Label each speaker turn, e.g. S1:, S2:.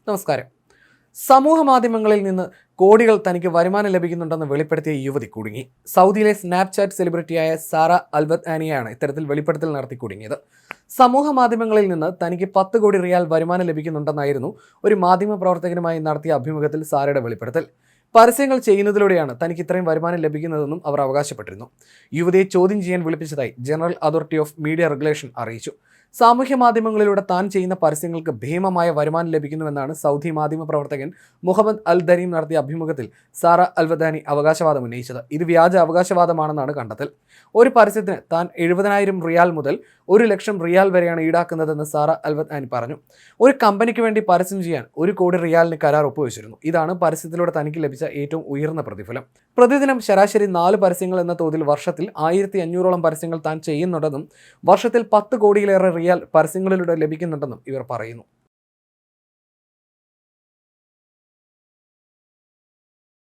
S1: നമസ്കാരം. സമൂഹ മാധ്യമങ്ങളിൽ നിന്ന് കോടികൾ തനിക്ക് വരുമാനം ലഭിക്കുന്നുണ്ടെന്ന് വെളിപ്പെടുത്തിയ യുവതി കുടുങ്ങി. സൗദിയിലെ സ്നാപ്ചാറ്റ് സെലിബ്രിറ്റിയായ സാറ അൽവത്ആനിയാണ് ഇത്തരത്തിൽ വെളിപ്പെടുത്തൽ നടത്തി കുടുങ്ങിയത്. സമൂഹ മാധ്യമങ്ങളിൽ നിന്ന് തനിക്ക് 10 കോടി റിയാൽ വരുമാനം ലഭിക്കുന്നുണ്ടെന്നായിരുന്നു ഒരു മാധ്യമ പ്രവർത്തകനുമായി നടത്തിയ അഭിമുഖത്തിൽ സാറയുടെ വെളിപ്പെടുത്തൽ. പരസ്യങ്ങൾ ചെയ്യുന്നതിലൂടെയാണ് തനിക്ക് ഇത്രയും വരുമാനം ലഭിക്കുന്നതെന്നും അവർ അവകാശപ്പെട്ടിരുന്നു. യുവതിയെ ചോദ്യം ചെയ്യാൻ വിളിപ്പിച്ചതായി general authority of media regulation അറിയിച്ചു. സാമൂഹ്യ മാധ്യമങ്ങളിലൂടെ താൻ ചെയ്യുന്ന പരസ്യങ്ങൾക്ക് ഭീമമായ വരുമാനം ലഭിക്കുന്നുവെന്നാണ് സൗദി മാധ്യമ പ്രവർത്തകൻ മുഹമ്മദ് അൽ ദരീം നടത്തിയ അഭിമുഖത്തിൽ സാറ അൽവദാനി അവകാശവാദം ഉന്നയിച്ചത്. ഇത് വ്യാജ അവകാശവാദമാണെന്നാണ് കണ്ടെത്തൽ. ഒരു പരസ്യത്തിന് താൻ 70,000 റിയാൽ മുതൽ 1,00,000 റിയാൽ വരെയാണ് ഈടാക്കുന്നതെന്ന് സാറ അൽവദാനി പറഞ്ഞു. ഒരു കമ്പനിക്ക് വേണ്ടി പരസ്യം ചെയ്യാൻ 1 കോടി റിയാലിന് കരാർ ഒപ്പുവെച്ചിരുന്നു. ഇതാണ് പരസ്യത്തിലൂടെ തനിക്ക് ലഭിച്ച ഏറ്റവും ഉയർന്ന പ്രതിഫലം. പ്രതിദിനം ശരാശരി 4 പരസ്യങ്ങൾ എന്ന തോതിൽ വർഷത്തിൽ 1500ഓളം പരസ്യങ്ങൾ താൻ ചെയ്യുന്നുണ്ടെന്നും വർഷത്തിൽ 10 കോടിയിലേറെ റിയാൽ പരസ്യങ്ങളിലൂടെ ലഭിക്കുന്നുണ്ടെന്നും ഇവർ പറയുന്നു.